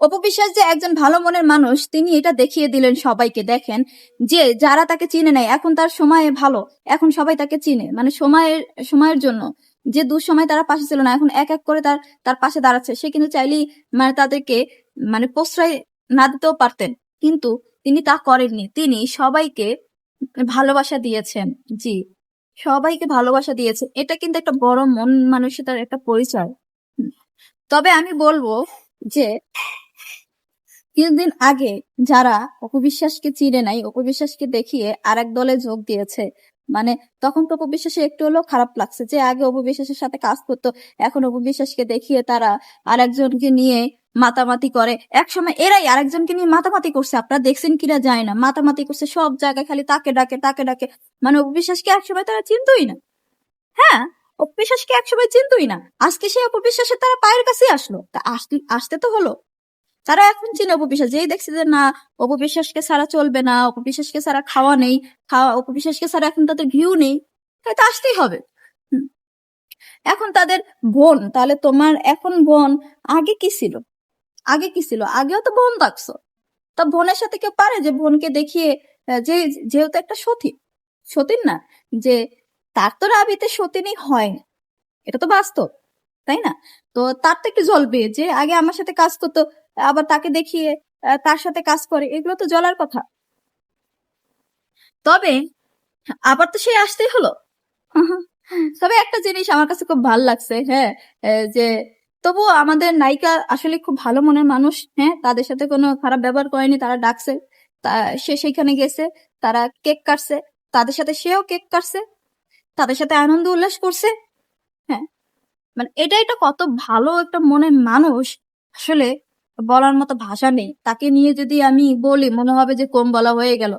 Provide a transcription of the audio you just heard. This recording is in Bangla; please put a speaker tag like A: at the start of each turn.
A: অপু বিশ্বাস যে একজন ভালো মনের মানুষ, তিনি এটা দেখিয়ে দিলেন সবাইকে। দেখেন যে যারা তাকে চিনে নাই, এখন তার সময় ভালো, এখন সবাই তাকে চিনে, মানে সময়ের জন্য যে দুঃসময় তারা পাশে ছিল না, এখন এক এক করে তার তার পাশে দাঁড়াচ্ছে। সে কিন্তু চাইলেই মানে তাদেরকে মানে প্রশ্রয় না দিতেও পারতেন, কিন্তু তিনি তা করেননি। তিনি সবাইকে ভালোবাসা দিয়েছেন। জি, সবাইকে ভালোবাসা দিয়েছে। এটা কিন্তু একটা বড় মন মানসিকতার একটা পরিচয়। তবে আমি বলবো যে কিছুদিন আগে যারা অপু বিশ্বাসকে চিনে নাই, অপু বিশ্বাসকে দেখিয়ে আরেক দলে যোগ দিয়েছে, মানে তখন তো অপু বিশ্বাসের একটু হলেও খারাপ লাগছে যে আগে অপু বিশ্বাসের সাথে কাজ করতো, এখন অপু বিশ্বাসকে দেখিয়ে তারা আরেকজনকে নিয়ে মাতামাতি করে। একসময় এরাই আরেকজনকে নিয়ে মাতামাতি করছে, আপনারা দেখছেন কিনা যায় না, মাতামাতি করছে সব জায়গায়, খালি তাকে ডাকে তাকে ডাকে। মানে অপু বিশ্বাসকে একসময় তারা চিনতোই না। হ্যাঁ, অপু বিশ্বাসকে একসময় চিনতোই না, আজকে সে অপু বিশ্বাসের তারা পায়ের কাছে আসলো, তা আসতে আসতে তো হলো। তারা এখন চিনে অপু বিশ্বাস, যেই দেখছে যে না অপু বিশ্বাসকে ছাড়া চলবে না, অপু বিশ্বাসকে ছাড়া খাওয়া নেই, অপু বিশ্বাসকে ছাড়া এখন তাদের ভিউ নেই, তাই তো আসতেই হবে। হুম। এখন তাদের বোন, তাহলে তোমার এখন বোন, আগে কি ছিল? আগে কি ছিল? আগেও তো বোন থাকছো। তা বোনের সাথে কেউ পারে যে বোনকে দেখিয়ে যে যেহেতু একটা সতী, সতীন না, যে তার তো রাবিতে সতীনই হয় না, এটা তো বাস্তব, তাই না? তো তার তো একটু জ্বলবে যে আগে আমার সাথে কাজ করতো, আবার তাকে দেখিয়ে তার সাথে কাজ করে, এগুলো তো জ্বলার কথা। তবে আবার তো সে আসতেই হলো। তবে একটা জিনিস আমার কাছে খুব ভালো লাগছে, হ্যাঁ, যে তবুও আমাদের নায়িকা আসলে খুব ভালো মনের মানুষ। হ্যাঁ, তাদের সাথে কোনো খারাপ ব্যবহার করেনি, তারা ডাকছে, তা সে সেখানে গেছে, তারা কেক কাটছে, তাদের সাথে সেও কেক কাটছে, তাদের সাথে আনন্দ উল্লাস করছে। হ্যাঁ, মানে এটা কত ভালো একটা মনের মানুষ, আসলে বলার মতো ভাষা নেই। তাকে নিয়ে যদি আমি বলি মনে হবে যে কম বলা হয়ে গেল।